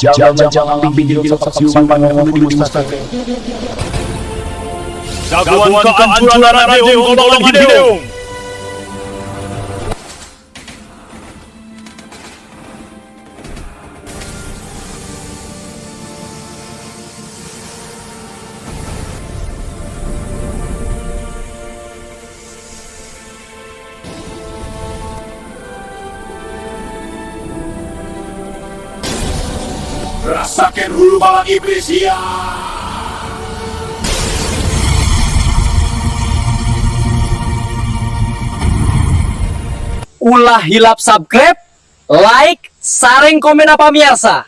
Jangan bikin siuman penghulu di mustaqim. Jagoan kehancuran Radeum, tolong Radeum. Rasakan hulu malang iblis ya. Ulah hilap subscribe, like, sareng komen apa miarsa.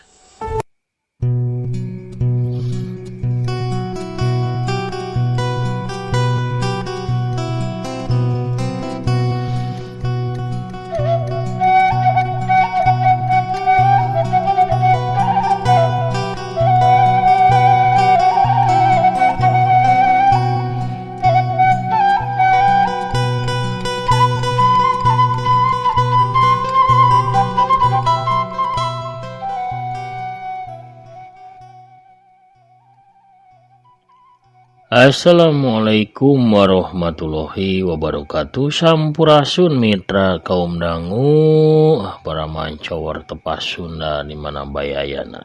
Assalamualaikum warahmatullahi wabarakatuh. Sampurasun mitra kaum dangu, para mancawar tepas Sunda di mana bayayana.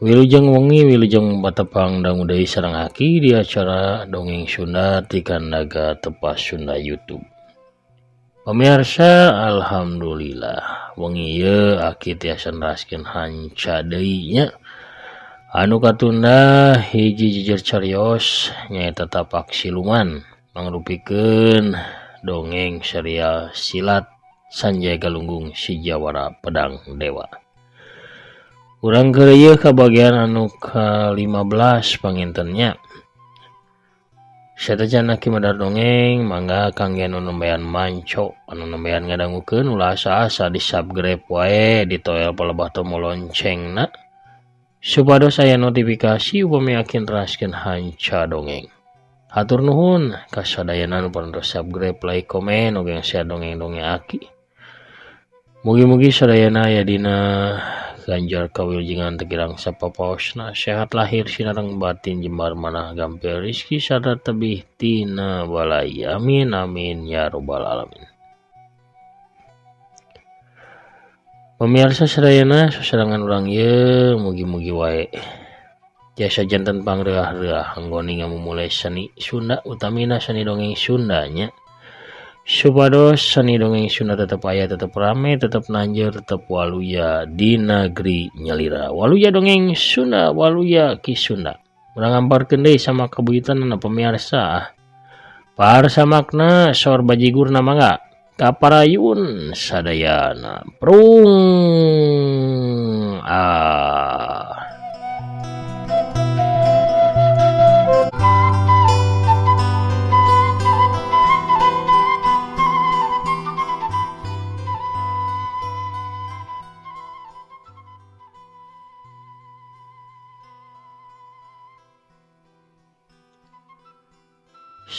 Wilujeng wengi wilujeng batepang dangu deui sareng aki di acara Dongeng Sunda ti Kandaga Tepas Sunda YouTube. Pemirsa, alhamdulillah wengi ieu aki tiasa neraskeun hanca deui nya. Anu katunda hiji jejer carios nyaeta Tapak Siluman mangrupikeun dongeng serial silat Sanjay Galunggung Si Jawara Pedang Dewa. Urang keur kabagian anu ke-15 pangintennya. Satajana kimadar dongeng mangga kangge anu nembean manco anu nembean ngadangukeun ulah asa-asa di subscribe wae di toel palebah tombol loncengna. Supados aya notifikasi upami yakin raskeun hanca dongeng. Hatur nuhun kasadayana nu parantos subscribe, like, komen, oge share dongeng-dongeng aki. Mugi-mugi sadayana aya dina ganjar kawilujengan teu kirang sapapaosna, sehat lahir sinareng batin jembar manah gampil rezeki sarta tebih tina balaya. Amin amin ya robbal alamin. Pemirsa sadayana sasarangan urang ieu mugi-mugi wae jasa janten pangreah-reah anggoni ngamumulai seni Sunda utamina seni dongeng Sunda nya. Supados seni dongeng Sunda tetep aya, tetep rame, tetep nanjeur, tetep waluya di negeri nyalira. Waluya dongeng Sunda, waluya ki Sunda. Urang ngamparkeun deui sama kabuyutanna pemirsa. Paharsa makna sor bajigurna mangga kaparayun sadayana prung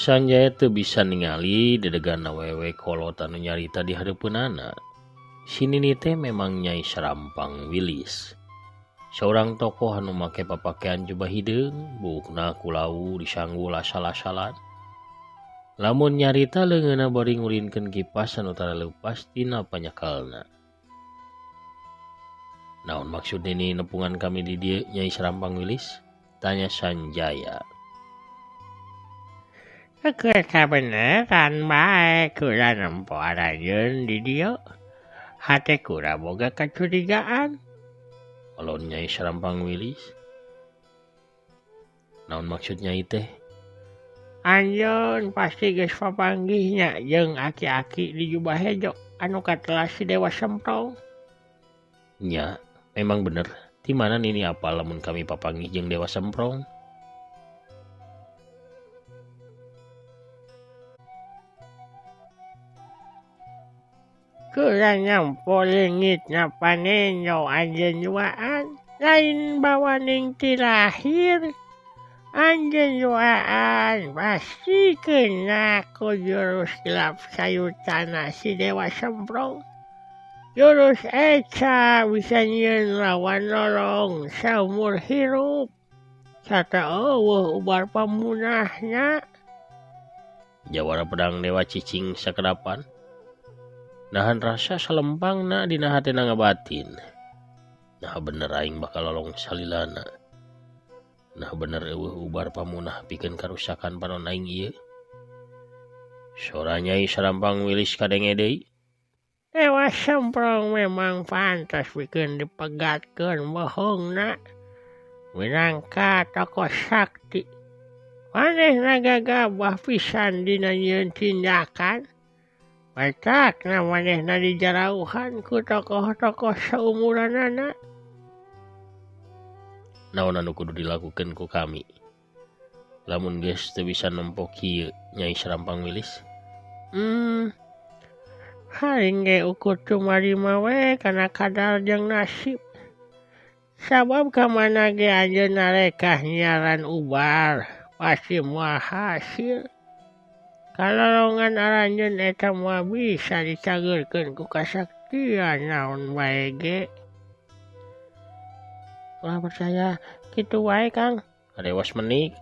Sanjaya teu bisa ningali dedegana wewe kolot anu nyarita di hareupeunana. Sinini teh memang Nyai Serampang Wilis. Seorang tokoh anu make papakean jubah hideung, buukna kulau disanggul asal-asalan. Lamun nyarita leungeunna bari ngulinkeun kipas anu tara leupas tina panyekelna. Naon maksud ini nepungan kami di dieu Nyai Serampang Wilis? Tanya Sanjaya. Kesabeneran bae kura nempo arajeun di dieu. Hate kura boga kacurigaan. Alon Nyai Serampang Wilis. Naon maksud Nyai teh? Anjeun pasti geus papanggihnya jeung aki-aki di jubah hejo anu katelah si Dewa Semprong. Nya, memang bener. Di mana nini apa lamun kami papanggih jeung Dewa Semprong? Kura nyampo leungitna panenyo anjeun juaan. Lain bawaning ti lahir. Anjeun juaan pasti kena ku jurus gelap sayutana si Dewa Semprong. Jurus Eca bisa nyieun lawan lolong saumur hirup. Sata eueuh ubar pamunahnya. Jawara pedang dewa cicing sakedapan. Nahan rasa salempangna dina hatena ngabatin. Nah bener aing bakal lolong salilana. Nah bener eueuh ubar pamunah pikeun karusakan panon aing ieu. Sora Nyai Sarampang Wilis kadenge deui. Dewa Semprong memang pantas pikeun dipegatkeun bohongna. Minangka tokoh sakti. Manehna gagabah pisan dina nyieun tindakan. Bacakna manehna dijarauhan ku tokoh-tokoh saumuranana. Naon anu kudu dilakukeun ku kami? Lamun geus teu bisa nempo kieu Nyai Sarampang Wilis. Haring ge ukur cumarima we kana kadal jeung nasib. Sabab kamana ge anjeunna rekah nyiaran ubar, pasti moal hasil. Kalolongan aranjeun eta moal bisa dicageurkeun ku kasaktian naon bae ge. Ulah percaya kitu wae Kang. Adewas menik.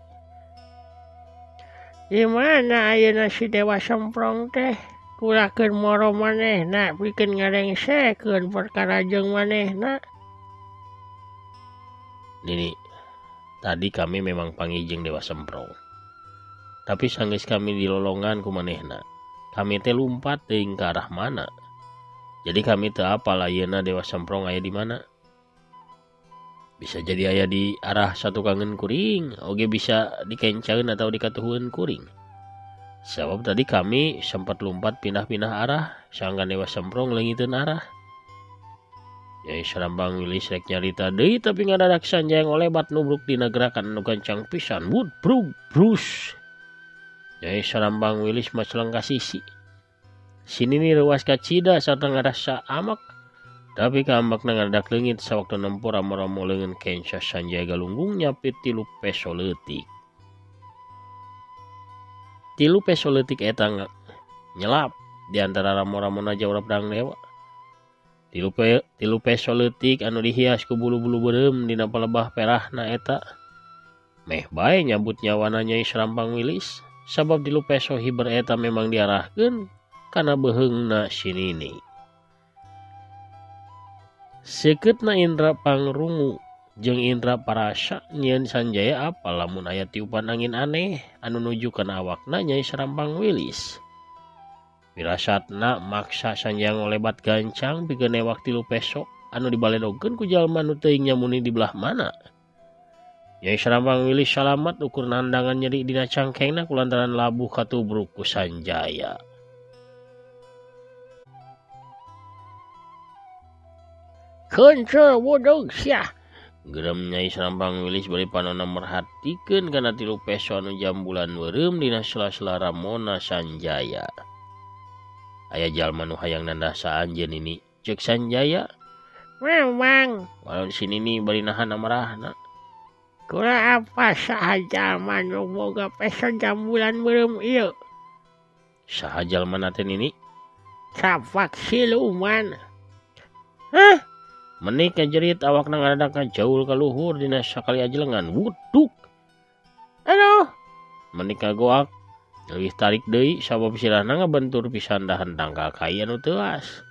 Di mana ayeuna si Dewa Semprong teh? Kulakeun moro manehna pikeun ngarengsekeun perkara jeung manehna. Nini, tadi kami memang panggijeng Dewa Semprong. Tapi sanggeus kami dilolongan ku manehna. Kami teh lumpat teuing ke arah mana. Jadi kami teu apal ayeuna Dewa Semprong aya di mana. Bisa jadi aya di arah satukangeun kuring, oge bisa dikencaeun atau dikatuhueun kuring. Sebab tadi kami sempat lompat pindah-pindah arah, sangkan Dewa Semprong leungiteun arah. Nyai Sarampang Wilis rek nyarita deui tapi ngadadak sanjang olebat nubruk dina gerakan anu gancang pisan. Wud brug brus. Nyai Sarampang Wilis maceleng ka sisi. Sini ni reuas ka cida sarta ngarasa amak. Tapi kaambakna ngadadak leungit sawaktu nempo ramo-ramo leungeun kenca sanjaya galunggung nyapit 3 peso leutik. 3 peso leutik eta nyelap di antara ramo-ramona Jawara Pedang Dewa. 3 peso leutik anu dihias ku bulu-bulu beureum dina palebah perahna eta. Meh bae nyambut nyawana Nyai Sarampang Wilis, sabab 3 peso hiber eta memang diarahkeun kana beheungna si Nini. Sekeutna Indra Pangrungu jeung Indra Parasa nyieun sanjaya apa lamun aya tiupan angin aneh anu nuju kana awakna Nyai Sarampang Wilis. Wirasatna maksa sanjang olebat gancang pikeun newak 3 peso anu dibaledogkeun ku jalma nu teuing nyamuni di belah mana. Nyai Sarampang Wilis salamat ukur nandangan nyeri dina cangkengna kulantaran labuh katubruk ku sanjaya. Kencur bodog sia. Gerem Nyai Sarampang Wilis bari panonna merhatikeun kana 3 peso anu jambulan weureum dina sela-sela ramona sanjaya. Aya jalma nu hayang nandasa anjeun ini ceuk sanjaya. Memang. Walau si Nini bari nahan amarahna. Kula apa saha jalma nu boga peso jambulan beureum ieu? Saha jalma teh Nini? Capak siluman. Hah? Menik jerit awakna ngadadak ngajaul ka luhur dina sakali ajelengan. Wuduk. Aduh. Menik ngagoak leuwih tarik deui sabab sirahna ngabentur pisan dahan tangkal kai anu teuas.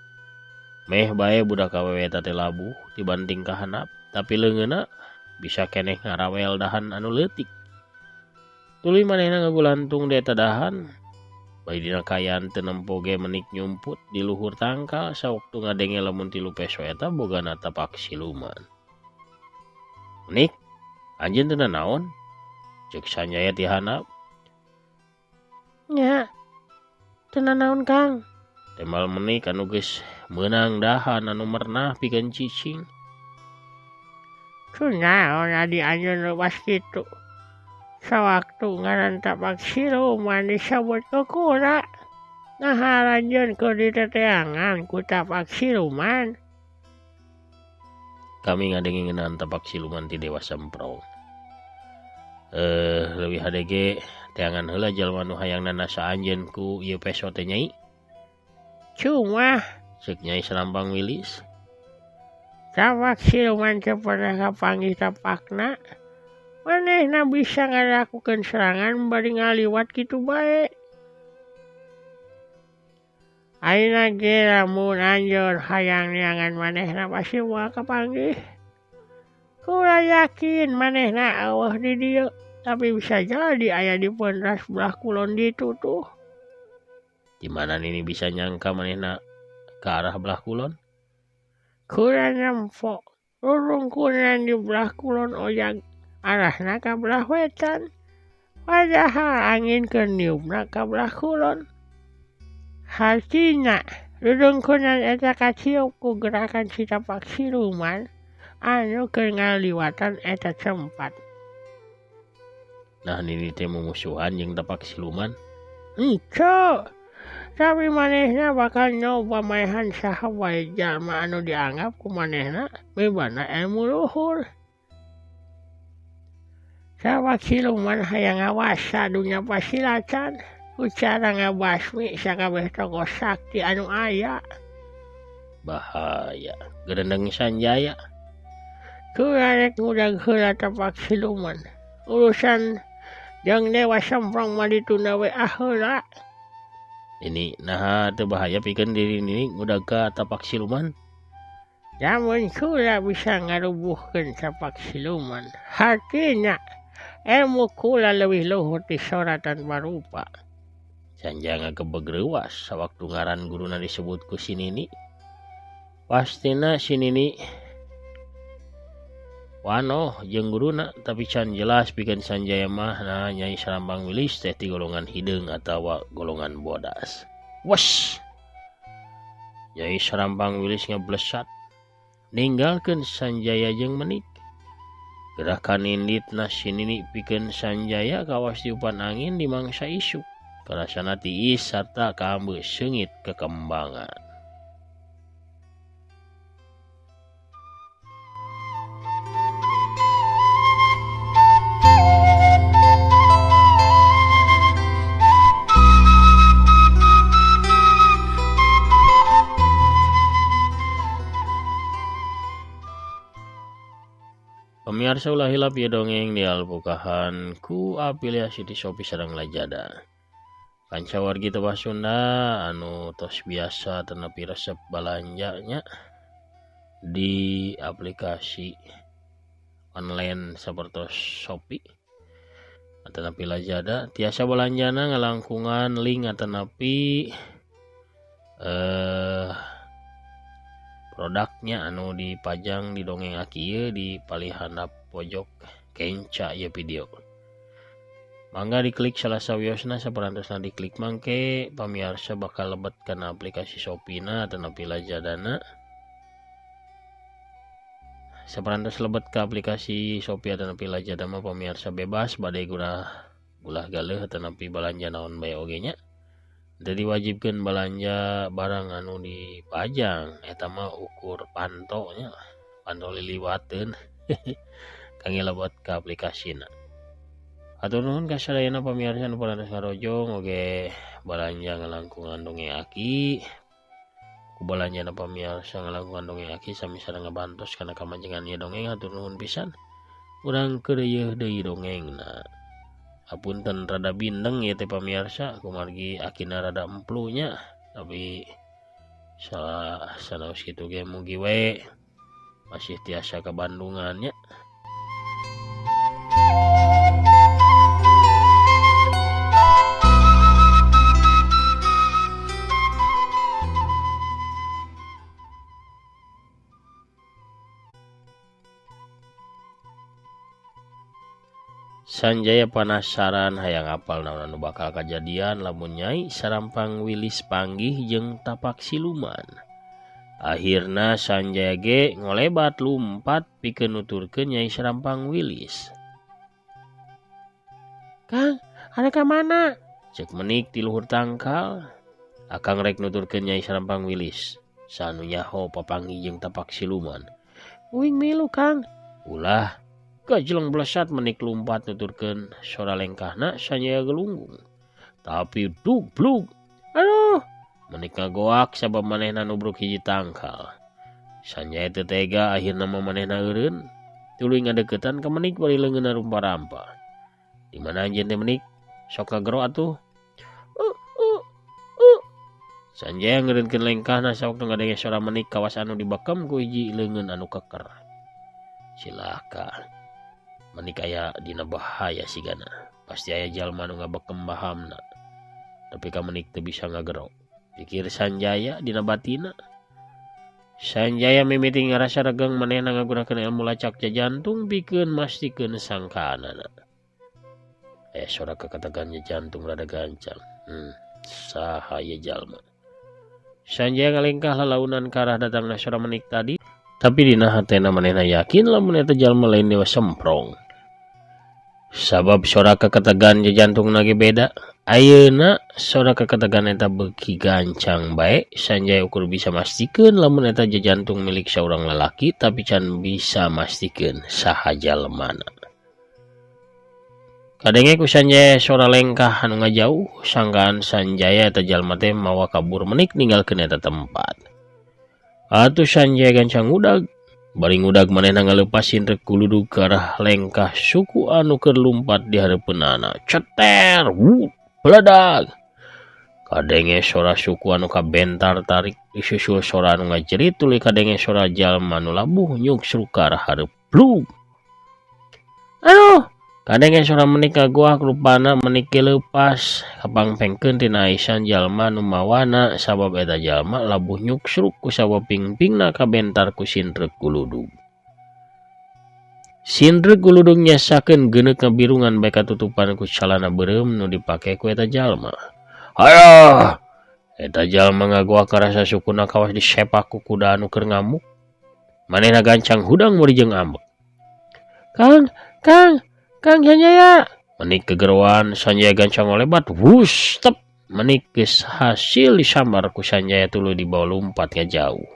Meh bae budak awewe teh labuh dibanding ka handap, tapi leungeunna bisa keneh ngarawel dahan anu leutik. Tuluy manehna ngagulantung di eta dahan. Bayi dina kayaan teu nempo ge menik nyumput di luhur tangkal sawaktu ngadenge lamun 3 peso eta bogana tapak siluman. Menik, anjeun teu naon? Ceuk sanjaya ti handap. Nya. Teu naon Kang. Temal menik anu geus meunang dahan anu mernah pikeun cicing. Kunaon adi anjeun leuwas kitu. Sawaktu ngaran tapak siluman disebut ku kura. Nah haranjeun ku diteteangan ku tapak siluman. Kami ngadenge ngeunaan tapak siluman ti Dewa Semprong. Leuwih hadege teangan heula jalma nu hayang nandasa anjeun ku ieu peso teh Nyai. Cuma Cek Nyai Serampang Wilis. Tapak siluman teu pernah kapanggih tapakna. Manehna bisa ngalakukeun serangan bari ngaliwat kitu bae. Ayeuna ge lamun anjeun hayang neangan manehna pasti moal kapanggih. Kula yakin manehna eueuh di dieu, tapi bisa jadi aya di penras belah kulon ditu tuh. Di mana ini bisa nyangka manehna ke arah belah kulon? Kula nempo rurungkunan di belah kulon ojag arahna ka belah wetan. Padahal angin keniupna ka belah kulon. Hartina rurungkunan eta kaciup ku gerakan si tapak siluman anu keur ngaliwatan eta tempat. Nah ini teh mumusuhan jeung tapak siluman. Henteu. Tapi manehna bakal nyoba maehan saha wae jalma anu dianggap ku manehna mibana ilmu luhur. Tapak siluman hayang ngawasa dunya pasilatan ku cara ngabasmi sakabeh tokoh sakti anu aya. Bahaya. Gerendeng Sanjaya. Kula rek ngudag heula tapak siluman. Urusan jeung Dewa Semprong mah ditunda we heula. Ini nah teu bahaya pikeun diri ini ngudag ka tapak siluman. Namun kula bisa ngarubuhkeun tapak siluman. Hartina ilmu kula leuwih luhur ti soratan barupa. Sanjaya ngagebeg sawaktu ngaran guruna disebut ku si Nini. Pastina si Nini wanoh jeung guruna, tapi can jelas pikeun Sanjaya mah nah Nyai Serampang Wilis teh ti golongan hideung atawa golongan bodas. Wes. Nyai Serampang Wilis ngeblesat ninggalkeun Sanjaya jeung menik. Gerakan inditna si Nini pikeun Sanjaya kawas tiupan angin di mangsa isuk. Karasana tiis sarta kaambeu seungit kekembangan. Pemirsa ulah hilap ya dongeng di alpukahan ku afiliasi di Shopee sareng Lazada. Kanca wargi tebah Sunda anu tos biasa tenepi resep balanjanya di aplikasi online sapertos Shopee atanapi Lazada tiasa balanjana ngalangkungan link atanapi produknya anu dipajang di dongeng akieu di paling handap pojok kenca ya video. Mangga diklik salah sawiosna saperantosna diklik mangke pamirsa bakal lebet kana aplikasi Shopee-na atanapi Lazada-na. Saperantos lebet ke aplikasi Shopee atanapi Lazada mah pamirsa bebas bade ulah galeuh atanapi balanja naon bae oge nya. Jadi wajibkeun balanja barang anu dipajang eta mah ukur pantonya, panto liliwateun. Kangge lebet ke aplikasina. Atur nuhun ka sadayana pamirsa anu parantos ngarojong oge balanja ngalangkungan dongeng aki. Ku balanja pamirsa ngalangkungan dongeng aki sami sareng ngabantos kana kamajengan ieu dongeng atur nuhun pisan. Urang keureuh deui dongengna. Hapunten rada bindeng ieu teh pamirsa kumargi akina rada emplunya tapi sanaos kitu ge mugi we masih tiasa ka Bandungan nya. Sanjaya penasaran hayang apal naon anu bakal kajadian lamun Nyai Serampang Wilis panggih jeung tapak siluman. Akhirna Sanjaya ge ngolebat lumpat pikeun nuturkeun Nyai Serampang Wilis. Kang, ada ka mana? Cek menik ti luhur tangkal. Akang rek nuturkeun Nyai Serampang Wilis. Sanu nyaho papanggih jeung tapak siluman. Uing milu Kang. Ulah Gajleng blesat menik lumpat nuturkeun sora lengkahna Sanjaya gelunggung. Tapi dublug. Aduh, Menik ngagoak sabab manehna nubruk hiji tangkal. Sanjaya teu tega akhirna manehna eureun. Tuluy ngadeukeutan ka menik bari leungeunna rumpa-rampa. Di mana anjeun teh menik sok ngagero atuh. Sanjaya ngeureunkeun lengkahna sok ngadenge suara menik kawas anu dibakem ku hiji leungeun anu keker. Cilaka. Menik aya dina bahaya sigana. Pasti aya jalma anu ngabekem bahamna. Tapi ka menik teu bisa ngagero. Pikir Sanjaya dina batina. Sanjaya mimiti ngarasa regeng manehna ngagunakeun ilmu lacak jantung pikeun mastikeun sangkaanana. Aya suara kakatagannya jantung rada gancang. Saha ieu jalma. Sanjaya ngalengkah lalaunan ka arah datangna suara menik tadi, tapi dina hatena manehna yakin lamun eta jalma lain dewa semprong. Sabab suara kakatagan jantungna ge beda. Ayeuna suara kakatagan eta beuki gancang bae, Sanjaya ukur bisa mastikeun lamun eta jantung milik saurang lalaki, tapi can bisa mastikeun saha jalmana. Kadenge ku Sanjaya suara lengkah anu ngajauh, sangkaan Sanjaya eta jalma teh mawa kabur menik ninggalkeun eta tempat. Atuh Sanjaya gancang ngudag, bari ngudag manehna ngalepasin rek kuludug ke arah lengkah suku anu keur lumpat di hareupeunana. Ceter, peledag. Kadenge suara suku anu kabentar tarik disusul suara anu ngajerit tuluy kadenge suara jalma anu labuh nyuksruk ka arah hareup. Blug. Aduh. Kadenge suara menik ngagoak rupana menik leupas kapangpengkeun tina aisan jalma nu mawana sabab eta jalma labuh nyuksruk ku sawaping-pingna kabentar ku sindreuk kuludug. Sindreuk kuludug nyasakeun geuneuk ngabirungan bae katutupan ku calana beureum nu dipake ku eta jalma. Hayo! Eta jalma ngagoak karasa sukuna kawas disepak ku kuda anu keur ngamuk. Manehna gancang hudang muri jeung ambek. Kang Sanjaya. Menik kegeruan Sanjaya gancang ngolebat. Wush, tep. Menik geus hasil disambar ku Sanjaya tuluy dibawa lumpat ngajauh.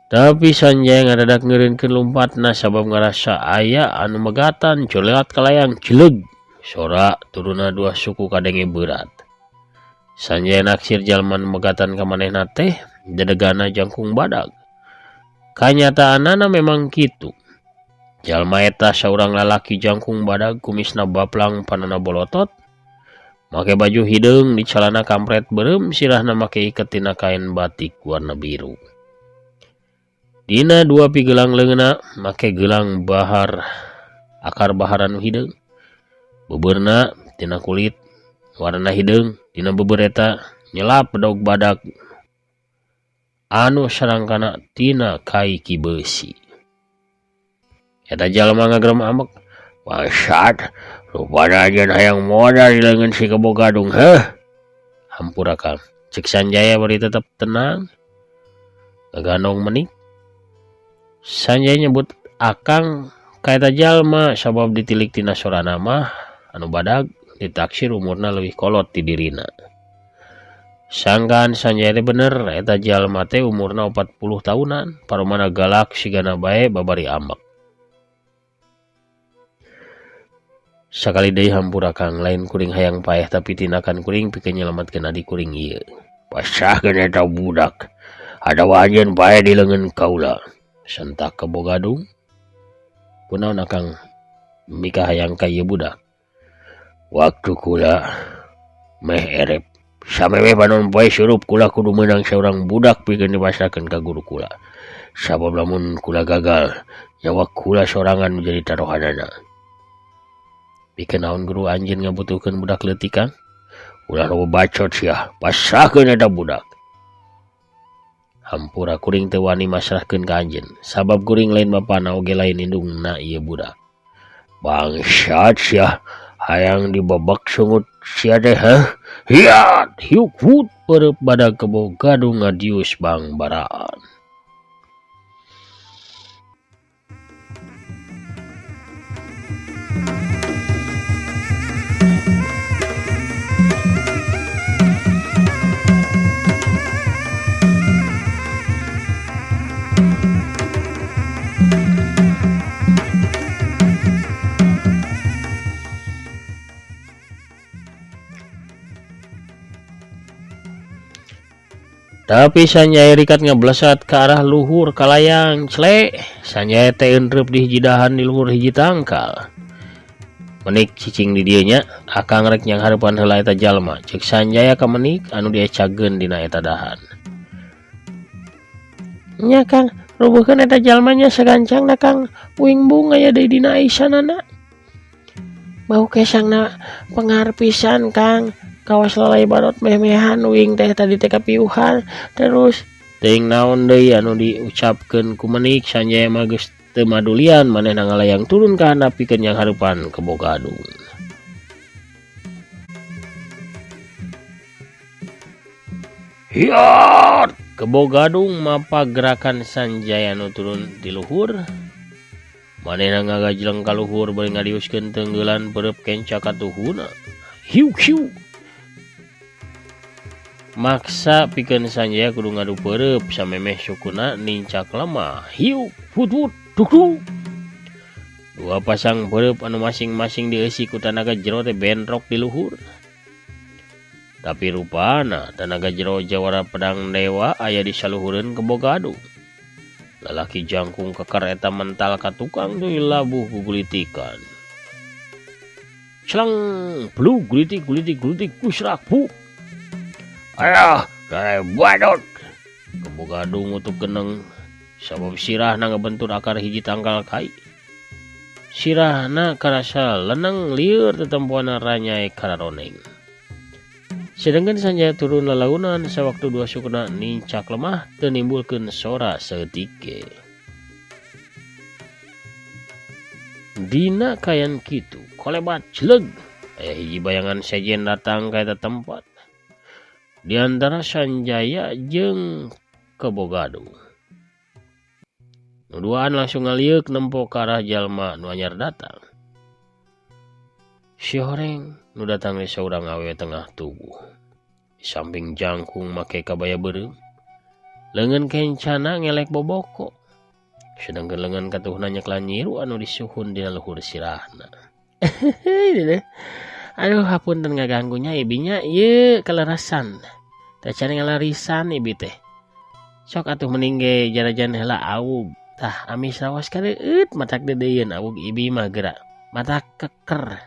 Tapi Sanjaya ngadadak ngeureunkeun lompatna sabab ngarasa aya anu megatan colelat kalayang cileug. Sora turuna dua suku kadenge berat. Sanjaya naksir jalma nu megatan ka manehna teh dedegana jangkung badag. Kanyataanana memang kitu. Jalma eta saurang lalaki jangkung badag kumisna baplang panana bolotot. Make baju hideung di calana kampret beureum sirahna make iket tina kain batik warna biru. Dina dua pigelang leungeunna make gelang bahar akar bahar anu hideung. Bebeurna tina kulit warna hideung, dina beubeur eta nyelap daug badag anu sarangkana tina kaiki beusi. Eta jalma ngagrem ambek. Bangsat, rupana ajeun hayang modal di leungeun si Kebo Gadung, heuh. Hampura Kang. Cek Sanjaya bari tetep tenang. Ngagandong menik. Sanjaya nyebut akang ka eta jalma sabab ditilik tina sorana mah anu badag ditaksir umurna leuwih kolot ti dirina. Sangkaan Sanjaya teh bener eta jalma teh umurna 40 tahunan, paromana galak sigana bae babari ambek. Sakali deui hampura Kang, lain kuring hayang paeh tapi tinakan kuring pikeun nyelametkeun adik kuring ieu. Pasahkeun eta budak. Ada wajeun paeh di leungeun kaula. Sentak Kebo Gadung. Kunaon Kang mika hayang ka ieu budak? Waktu kula meh erep. Samemeh panon poe surup kula kudu meunang saurang budak pikeun dipasrahkeun ka guru kula. Sabab lamun kula gagal, nyawa kula sorangan menjadi taruhanana. Pikeun naon guru anjeun ngabutuhkeun budak leutik Kang? Ulah loba bacot sia, pasrahkeun eta budak. Hampura kuring teu wani masrahkeun ka anjeun, sabab kuring lain bapana oge lain indungna ieu budak. Bangsat sia, hayang dibabak sungut sia teh heuh. Hiat, hiuk hut pereup badag Kebo Gadung ngadius bangbaraan. Tapi Sanjaya rikat ngeblesat ke arah luhur kalayang celek. Sanjaya teh entrep di hiji dahan di luhur hiji tangkal. Menik cicing di dieunya, akang rek nyang harepan heula eta jalma. Ceuk Sanjaya ka menik anu diecageun dina eta dahan. Nya Kang, rubuhkeun eta jalmanya sagancangna Kang. Puing bung aya deui dina aisanana. Bau kesangna pengar pisan Kang. Kawas lalai barot memehan uing teh tadi teh kapiuhan. Terus Teuing naon deui anu diucapkeun ku menik Sanjaya mah geus teu madulian manehna ngalayang turun ka handap pikeun yang hareupan ke Bogadung. Hiat! Ke Bogadung mapa gerakan Sanjaya nu turun di luhur. Manehna ngagajleng ka luhur bari ngadiuskeun teunggelan pereup kenca ka tuhuna. Hiu hiu. Maksa pikeun Sanjaya kudu ngadu pereup samemeh sukuna nincak lemah. Hiu fut fut duk duk. Dua pasang pereup anu masing-masing dieusi ku tanaga jero teh bentrok di luhur. Tapi rupana tanaga jero jawara pedang dewa aya di saluhureun ke Bogadung. Lalaki jangkung kekar eta mental ka tukang deui labuh gugulitikan. Celang blug gulitik kusrak pu. Ayah, dari badot. Ke Bogadung utuk geneng sabab sirahna ngabentur akar hiji tangkal kai. Sirahna karasa leneng lieur tetempuana ranyai kararoneng. Sedangkan Sanjaya turun lalaunan sewaktu dua sukuna nincak lemah teu nimbulkeun sora saeutik. Dina kayan kitu kolebat celeg aya hiji bayangan sejen datang ka eta tempat. Di antara Sanjaya jeung ke Bogadung. Nu duaan langsung ngaliuk nempo ke arah jalma nu anyar datang. Si horeng nu datang di saurang awewe tengah tubuh. Di samping jangkung make kabaya beureum. Leungeun kencana ngelek boboko. Sedangkan leungeun katuhna nyeklan nyiru anu disuhun dina luhur sirahna. Aduh hapunten ngaganggunya ibinya ieu kalerasan. Teh can ngalarisan ibi teh. Sok atuh mending ge jarajan heula awug. Tah amis rawas kareueut matak dedeyeun awug ibi mah geura. Mata keker.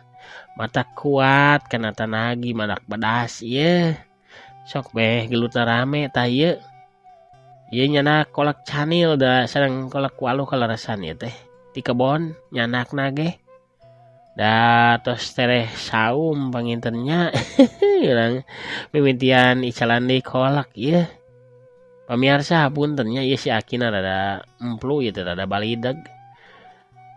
Mata kuat kana tanagi madak pedas ieu. Sok beh gelutna rame tah ieu. Ieu nyana kolak canil da sareng kolak waluh kalerasan ieu teh. Di kebon nyanakna ge. Da tos tereh saum pangintennya urang mimitian icalan deui kolak ieu. Pamirsa hapuntennya ieu si Akina rada emplu ieu teh rada balideg.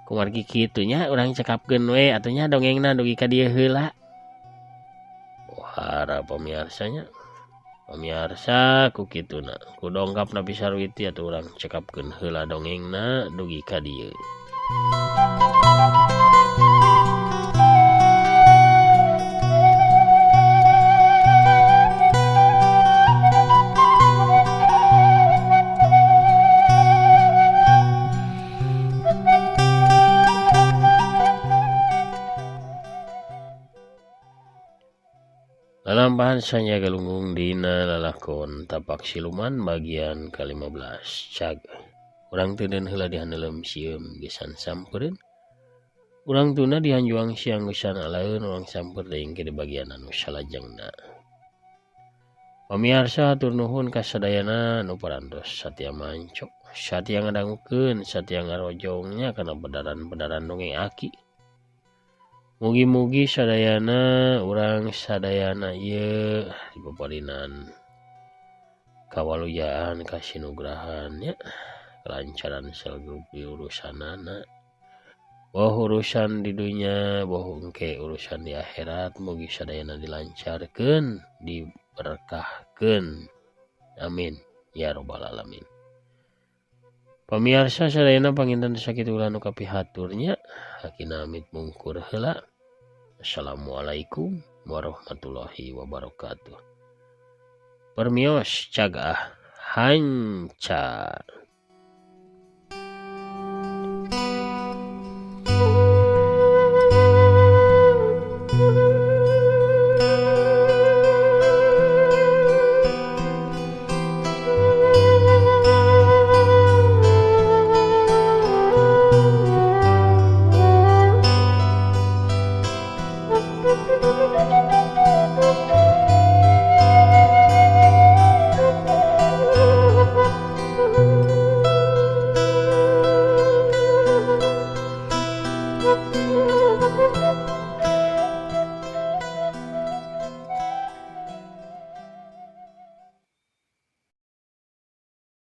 Kumargi kitu nya urang cekapkeun we atunya dongengna dugi ka dieu heula. Wahara pamirsanya. Pamirsa ku kituna ku dongkapna pisarwiti atuh urang cekapkeun heula dongengna dugi ka dieu. Lalampahan Sanjaya galunggung dina lalakon tapak siluman bagian ke-15. Cag urang teu deun heula dihandelem sieum gesan sampeureun. Urang tuna dihanjuang siang gesan alaeun urang samper deing ke di bagian anu salajengna. Pamirsa hatur nuhun ka sadayana nu parantos satia mancok, satia ngadangukeun, satia ngarojongnya kana bedaran-bedaran dongeng aki. Mugi-mugi sadayana urang sadayana ieu dipaparinan kawalujaan kasinugrahan nya kelancaran salgeupi urusanana. Boh urusan di dunya boh engke urusan di akhirat mugi sadayana dilancarkeun, diberkahkeun. Amin ya rabbal alamin. Pamirsa sadayana panginten sakitu ulah nu kapihaturnya hakina amit mungkur heula. Assalamualaikum warahmatullahi wabarakatuh. Permios cagah hanca.